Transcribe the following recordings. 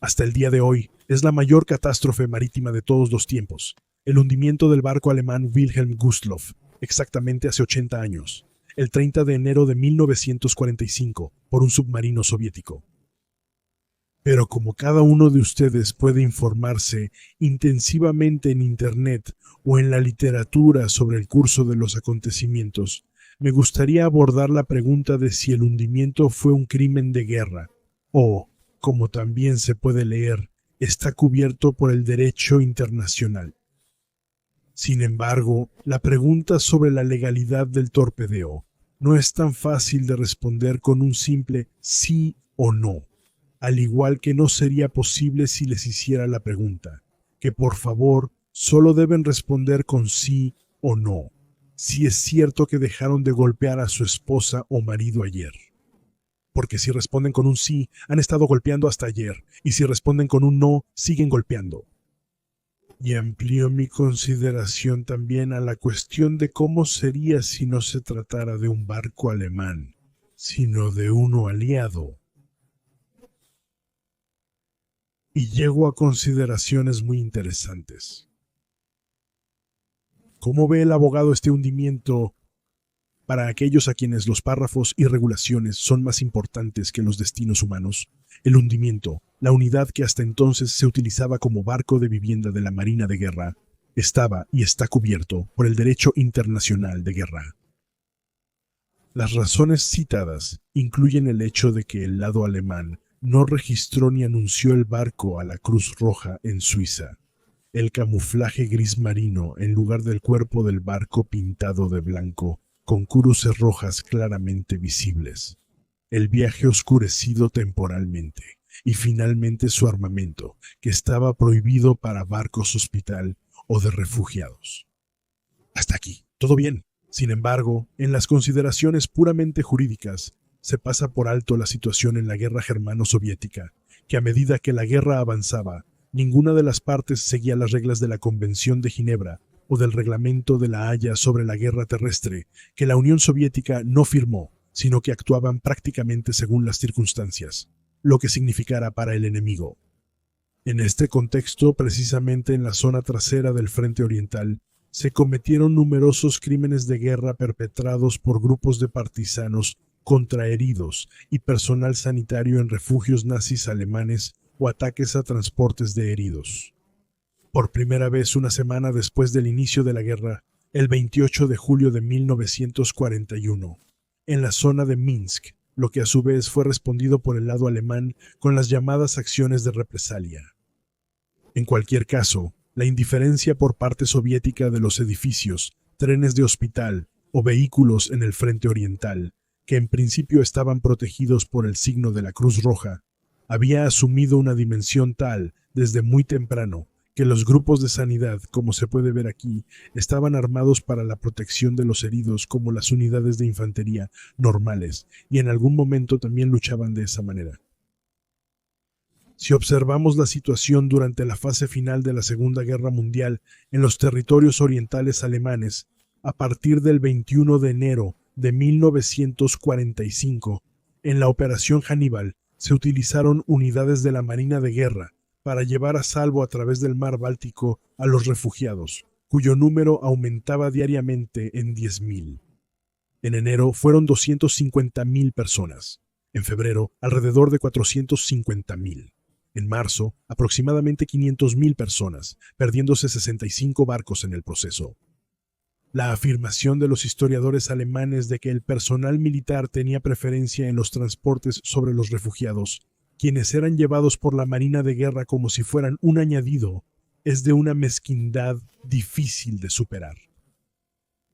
hasta el día de hoy, es la mayor catástrofe marítima de todos los tiempos, el hundimiento del barco alemán Wilhelm Gustloff, exactamente hace 80 años, el 30 de enero de 1945, por un submarino soviético. Pero como cada uno de ustedes puede informarse intensivamente en Internet o en la literatura sobre el curso de los acontecimientos, me gustaría abordar la pregunta de si el hundimiento fue un crimen de guerra o, como también se puede leer, está cubierto por el derecho internacional. Sin embargo, la pregunta sobre la legalidad del torpedeo no es tan fácil de responder con un simple sí o no, al igual que no sería posible si les hiciera la pregunta, que por favor solo deben responder con sí o no, si es cierto que dejaron de golpear a su esposa o marido ayer. Porque si responden con un sí, han estado golpeando hasta ayer, y si responden con un no, siguen golpeando. Y amplío mi consideración también a la cuestión de cómo sería si no se tratara de un barco alemán, sino de uno aliado. Y llego a consideraciones muy interesantes. ¿Cómo ve el abogado este hundimiento para aquellos a quienes los párrafos y regulaciones son más importantes que los destinos humanos? El hundimiento, la unidad que hasta entonces se utilizaba como barco de vivienda de la Marina de Guerra, estaba y está cubierto por el derecho internacional de guerra. Las razones citadas incluyen el hecho de que el lado alemán no registró ni anunció el barco a la Cruz Roja en Suiza, el camuflaje gris marino en lugar del cuerpo del barco pintado de blanco, con cruces rojas claramente visibles, el viaje oscurecido temporalmente, y finalmente su armamento, que estaba prohibido para barcos hospital o de refugiados. Hasta aquí, todo bien. Sin embargo, en las consideraciones puramente jurídicas, se pasa por alto la situación en la guerra germano-soviética, que a medida que la guerra avanzaba, ninguna de las partes seguía las reglas de la Convención de Ginebra o del Reglamento de la Haya sobre la guerra terrestre, que la Unión Soviética no firmó, sino que actuaban prácticamente según las circunstancias, lo que significara para el enemigo. En este contexto, precisamente en la zona trasera del Frente Oriental, se cometieron numerosos crímenes de guerra perpetrados por grupos de partisanos contra heridos y personal sanitario en refugios nazis alemanes o ataques a transportes de heridos. Por primera vez una semana después del inicio de la guerra, el 28 de julio de 1941, en la zona de Minsk, lo que a su vez fue respondido por el lado alemán con las llamadas acciones de represalia. En cualquier caso, la indiferencia por parte soviética de los edificios, trenes de hospital o vehículos en el Frente Oriental, que en principio estaban protegidos por el signo de la Cruz Roja, había asumido una dimensión tal desde muy temprano que los grupos de sanidad, como se puede ver aquí, estaban armados para la protección de los heridos como las unidades de infantería normales, y en algún momento también luchaban de esa manera. Si observamos la situación durante la fase final de la Segunda Guerra Mundial en los territorios orientales alemanes, a partir del 21 de enero de 1945, en la Operación Hannibal, se utilizaron unidades de la Marina de Guerra para llevar a salvo a través del mar Báltico a los refugiados, cuyo número aumentaba diariamente en 10.000. En enero fueron 250.000 personas. En febrero, alrededor de 450.000. En marzo, aproximadamente 500.000 personas, perdiéndose 65 barcos en el proceso. La afirmación de los historiadores alemanes de que el personal militar tenía preferencia en los transportes sobre los refugiados, quienes eran llevados por la Marina de Guerra como si fueran un añadido, es de una mezquindad difícil de superar.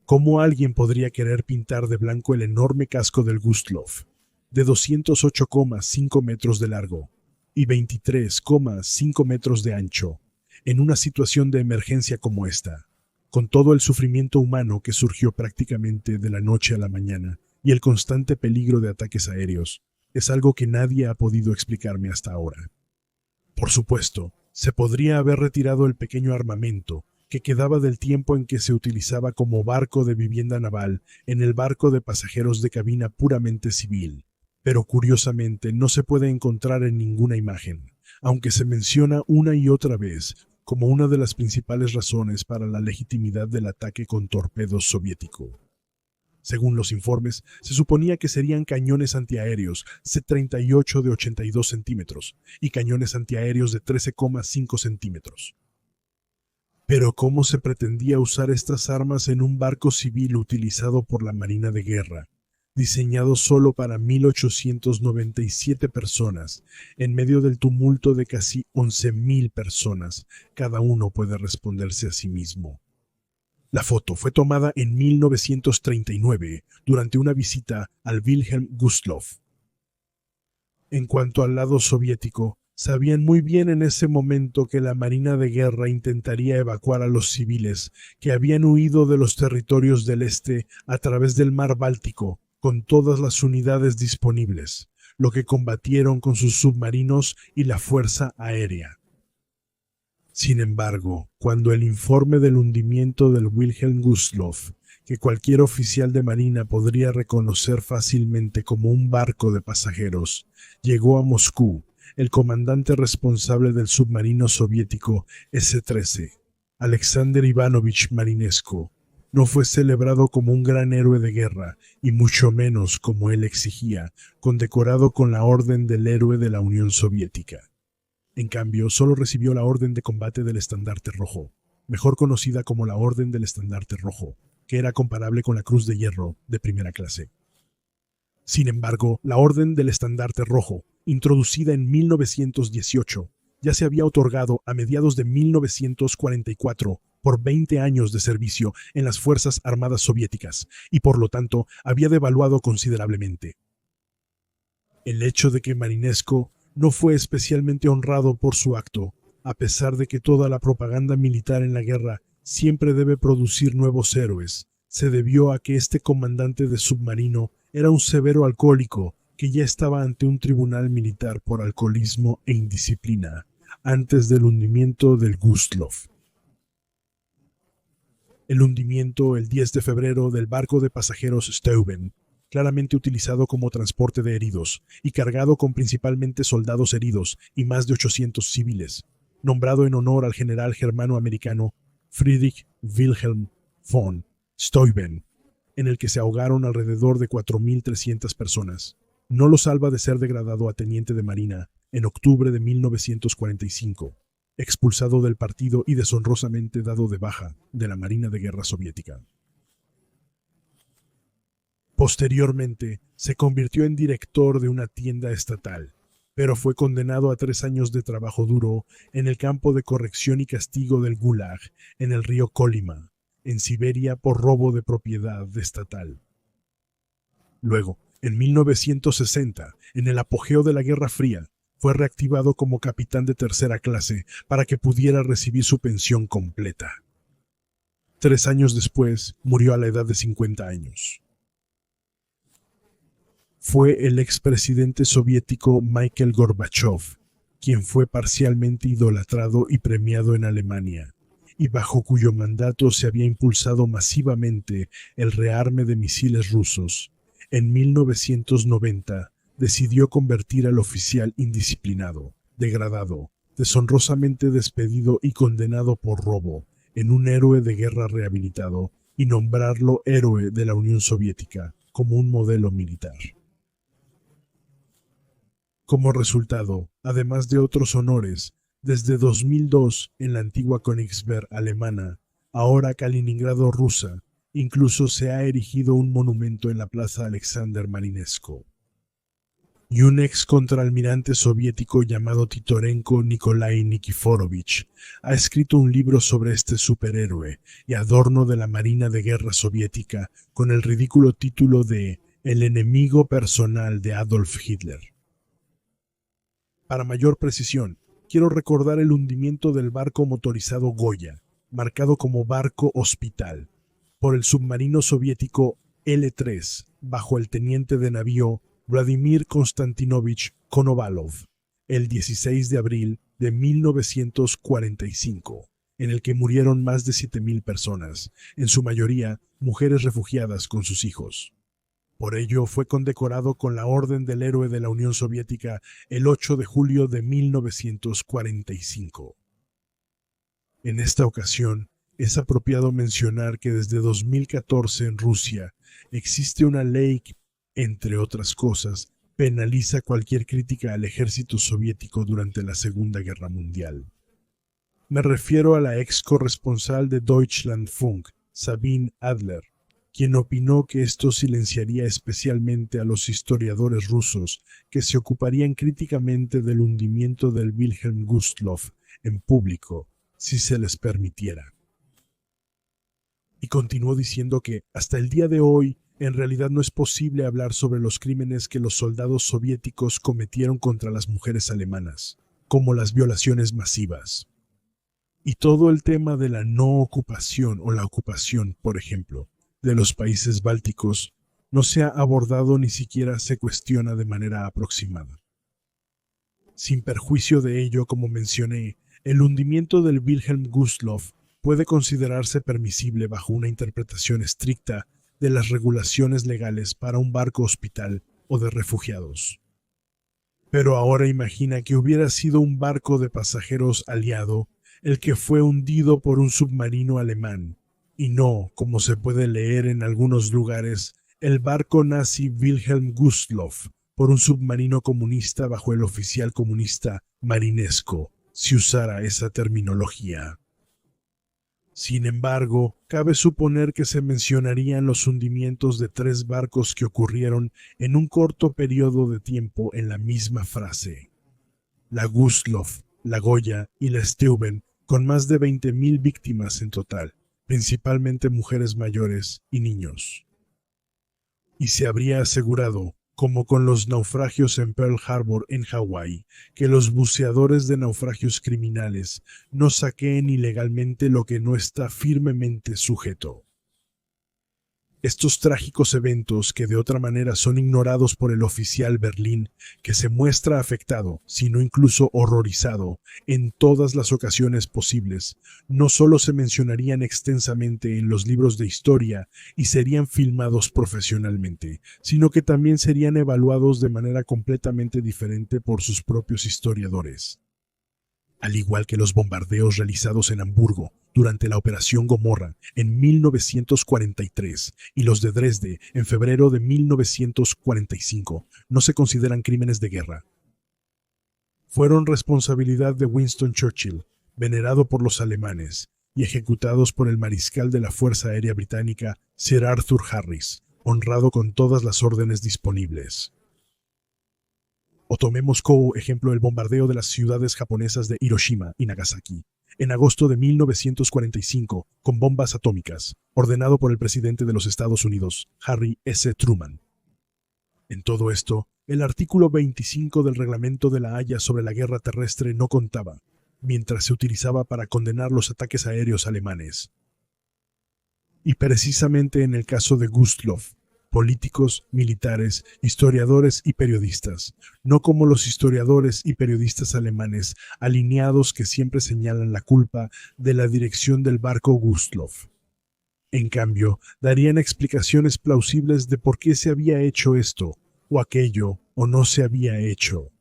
¿Cómo alguien podría querer pintar de blanco el enorme casco del Gustloff, de 208,5 metros de largo y 23,5 metros de ancho, en una situación de emergencia como esta, con todo el sufrimiento humano que surgió prácticamente de la noche a la mañana y el constante peligro de ataques aéreos? Es algo que nadie ha podido explicarme hasta ahora. Por supuesto, se podría haber retirado el pequeño armamento que quedaba del tiempo en que se utilizaba como barco de vivienda naval en el barco de pasajeros de cabina puramente civil, pero curiosamente no se puede encontrar en ninguna imagen, aunque se menciona una y otra vez como una de las principales razones para la legitimidad del ataque con torpedos soviético. Según los informes, se suponía que serían cañones antiaéreos C-38 de 82 centímetros y cañones antiaéreos de 13,5 centímetros. Pero ¿cómo se pretendía usar estas armas en un barco civil utilizado por la Marina de Guerra, diseñado solo para 1.897 personas, en medio del tumulto de casi 11.000 personas? Cada uno puede responderse a sí mismo. La foto fue tomada en 1939 durante una visita al Wilhelm Gustloff. En cuanto al lado soviético, sabían muy bien en ese momento que la Marina de Guerra intentaría evacuar a los civiles que habían huido de los territorios del este a través del mar Báltico con todas las unidades disponibles, lo que combatieron con sus submarinos y la fuerza aérea. Sin embargo, cuando el informe del hundimiento del Wilhelm Gustloff, que cualquier oficial de marina podría reconocer fácilmente como un barco de pasajeros, llegó a Moscú, el comandante responsable del submarino soviético S-13, Alexander Ivanovich Marinesko, no fue celebrado como un gran héroe de guerra, y mucho menos, como él exigía, condecorado con la Orden del Héroe de la Unión Soviética. En cambio, solo recibió la Orden de Combate del Estandarte Rojo, mejor conocida como la Orden del Estandarte Rojo, que era comparable con la Cruz de Hierro de primera clase. Sin embargo, la Orden del Estandarte Rojo, introducida en 1918, ya se había otorgado a mediados de 1944 por 20 años de servicio en las Fuerzas Armadas Soviéticas y por lo tanto había devaluado considerablemente. El hecho de que Marinesko no fue especialmente honrado por su acto, a pesar de que toda la propaganda militar en la guerra siempre debe producir nuevos héroes, se debió a que este comandante de submarino era un severo alcohólico que ya estaba ante un tribunal militar por alcoholismo e indisciplina, antes del hundimiento del Gustloff. El hundimiento el 10 de febrero del barco de pasajeros Steuben, claramente utilizado como transporte de heridos y cargado con principalmente soldados heridos y más de 800 civiles, nombrado en honor al general germano-americano Friedrich Wilhelm von Steuben, en el que se ahogaron alrededor de 4.300 personas, no lo salva de ser degradado a teniente de marina en octubre de 1945, expulsado del partido y deshonrosamente dado de baja de la Marina de Guerra soviética. Posteriormente, se convirtió en director de una tienda estatal, pero fue condenado a 3 años de trabajo duro en el campo de corrección y castigo del Gulag, en el río Kolyma, en Siberia, por robo de propiedad estatal. Luego, en 1960, en el apogeo de la Guerra Fría, fue reactivado como capitán de tercera clase para que pudiera recibir su pensión completa. 3 años después, murió a la edad de 50 años. Fue el expresidente soviético Mikhail Gorbachev, quien fue parcialmente idolatrado y premiado en Alemania, y bajo cuyo mandato se había impulsado masivamente el rearme de misiles rusos. En 1990 decidió convertir al oficial indisciplinado, degradado, deshonrosamente despedido y condenado por robo en un héroe de guerra rehabilitado y nombrarlo héroe de la Unión Soviética como un modelo militar. Como resultado, además de otros honores, desde 2002 en la antigua Königsberg alemana, ahora Kaliningrado rusa, incluso se ha erigido un monumento en la Plaza Alexander Marinesko. Y un ex contraalmirante soviético llamado Titorenko Nikolai Nikiforovich ha escrito un libro sobre este superhéroe y adorno de la Marina de Guerra soviética con el ridículo título de El enemigo personal de Adolf Hitler. Para mayor precisión, quiero recordar el hundimiento del barco motorizado Goya, marcado como barco hospital, por el submarino soviético L-3, bajo el teniente de navío Vladimir Konstantinovich Konovalov, el 16 de abril de 1945, en el que murieron más de 7.000 personas, en su mayoría mujeres refugiadas con sus hijos. Por ello fue condecorado con la Orden del Héroe de la Unión Soviética el 8 de julio de 1945. En esta ocasión, es apropiado mencionar que desde 2014 en Rusia existe una ley que, entre otras cosas, penaliza cualquier crítica al ejército soviético durante la Segunda Guerra Mundial. Me refiero a la ex corresponsal de Deutschlandfunk, Sabine Adler, quien opinó que esto silenciaría especialmente a los historiadores rusos que se ocuparían críticamente del hundimiento del Wilhelm Gustloff en público, si se les permitiera. Y continuó diciendo que, hasta el día de hoy, en realidad no es posible hablar sobre los crímenes que los soldados soviéticos cometieron contra las mujeres alemanas, como las violaciones masivas. Y todo el tema de la no ocupación o la ocupación, por ejemplo, de los países bálticos, no se ha abordado ni siquiera se cuestiona de manera aproximada. Sin perjuicio de ello, como mencioné, el hundimiento del Wilhelm Gustloff puede considerarse permisible bajo una interpretación estricta de las regulaciones legales para un barco hospital o de refugiados. Pero ahora imagina que hubiera sido un barco de pasajeros aliado el que fue hundido por un submarino alemán, y no, como se puede leer en algunos lugares, el barco nazi Wilhelm Gustloff por un submarino comunista bajo el oficial comunista Marinesco, si usara esa terminología. Sin embargo, cabe suponer que se mencionarían los hundimientos de 3 barcos que ocurrieron en un corto periodo de tiempo en la misma frase. La Gustloff, la Goya y la Steuben, con más de 20.000 víctimas en total, principalmente mujeres mayores y niños. Y se habría asegurado, como con los naufragios en Pearl Harbor en Hawái, que los buceadores de naufragios criminales no saqueen ilegalmente lo que no está firmemente sujeto. Estos trágicos eventos, que de otra manera son ignorados por el oficial Berlín, que se muestra afectado, sino incluso horrorizado, en todas las ocasiones posibles, no solo se mencionarían extensamente en los libros de historia y serían filmados profesionalmente, sino que también serían evaluados de manera completamente diferente por sus propios historiadores. Al igual que los bombardeos realizados en Hamburgo durante la Operación Gomorra en 1943 y los de Dresde en febrero de 1945, no se consideran crímenes de guerra. Fueron responsabilidad de Winston Churchill, venerado por los alemanes, y ejecutados por el mariscal de la Fuerza Aérea Británica Sir Arthur Harris, honrado con todas las órdenes disponibles. O tomemos como ejemplo el bombardeo de las ciudades japonesas de Hiroshima y Nagasaki, en agosto de 1945, con bombas atómicas, ordenado por el presidente de los Estados Unidos, Harry S. Truman. En todo esto, el artículo 25 del Reglamento de la Haya sobre la guerra terrestre no contaba, mientras se utilizaba para condenar los ataques aéreos alemanes. Y precisamente en el caso de Gustloff, políticos, militares, historiadores y periodistas, no como los historiadores y periodistas alemanes alineados que siempre señalan la culpa de la dirección del barco Gustloff. En cambio, darían explicaciones plausibles de por qué se había hecho esto, o aquello, o no se había hecho.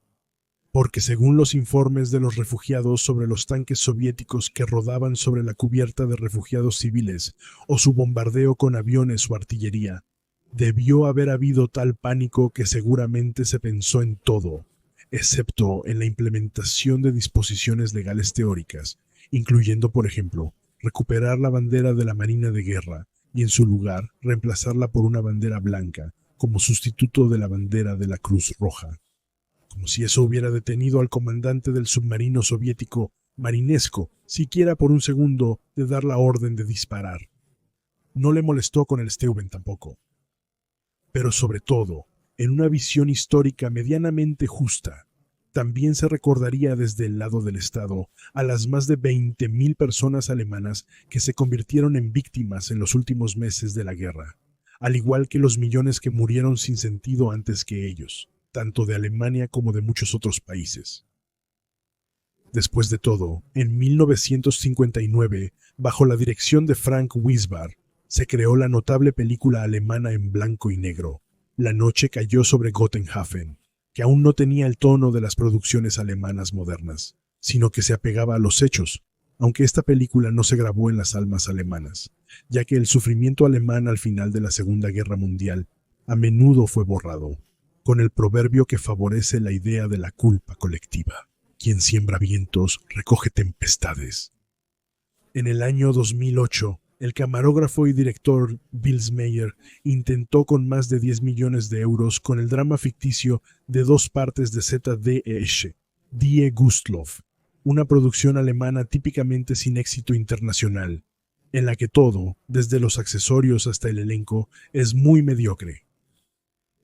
Porque según los informes de los refugiados sobre los tanques soviéticos que rodaban sobre la cubierta de refugiados civiles, o su bombardeo con aviones o artillería, debió haber habido tal pánico que seguramente se pensó en todo, excepto en la implementación de disposiciones legales teóricas, incluyendo, por ejemplo, recuperar la bandera de la Marina de Guerra y en su lugar reemplazarla por una bandera blanca como sustituto de la bandera de la Cruz Roja. Como si eso hubiera detenido al comandante del submarino soviético Marinesco, siquiera por un segundo, de dar la orden de disparar. No le molestó con el Steuben tampoco. Pero sobre todo, en una visión histórica medianamente justa, también se recordaría desde el lado del Estado a las más de 20.000 personas alemanas que se convirtieron en víctimas en los últimos meses de la guerra, al igual que los millones que murieron sin sentido antes que ellos, tanto de Alemania como de muchos otros países. Después de todo, en 1959, bajo la dirección de Frank Wisbar, se creó la notable película alemana en blanco y negro, La noche cayó sobre Gotenhafen, que aún no tenía el tono de las producciones alemanas modernas, sino que se apegaba a los hechos, aunque esta película no se grabó en las almas alemanas, ya que el sufrimiento alemán al final de la Segunda Guerra Mundial a menudo fue borrado, con el proverbio que favorece la idea de la culpa colectiva. Quien siembra vientos recoge tempestades. En el año 2008, el camarógrafo y director Vils Meyer intentó con más de 10 millones de euros con el drama ficticio de 2 partes de ZDF, Die Gustloff, una producción alemana típicamente sin éxito internacional, en la que todo, desde los accesorios hasta el elenco, es muy mediocre.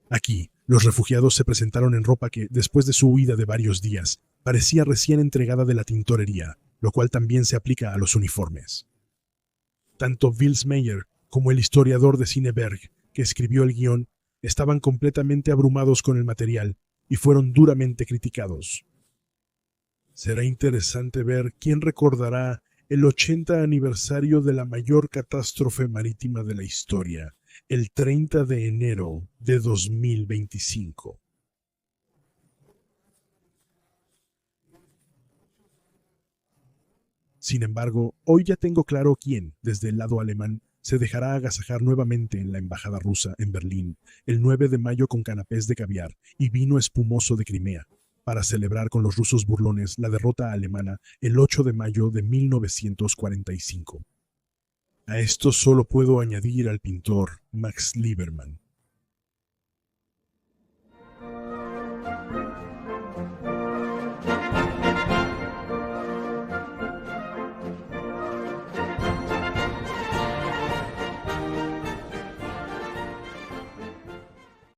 Aquí, los refugiados se presentaron en ropa que, después de su huida de varios días, parecía recién entregada de la tintorería, lo cual también se aplica a los uniformes. Tanto Vils Meyer como el historiador de cine Berg, que escribió el guión, estaban completamente abrumados con el material y fueron duramente criticados. Será interesante ver quién recordará el 80 aniversario de la mayor catástrofe marítima de la historia, el 30 de enero de 2025. Sin embargo, hoy ya tengo claro quién, desde el lado alemán, se dejará agasajar nuevamente en la embajada rusa en Berlín el 9 de mayo con canapés de caviar y vino espumoso de Crimea, para celebrar con los rusos burlones la derrota alemana el 8 de mayo de 1945. A esto solo puedo añadir al pintor Max Liebermann.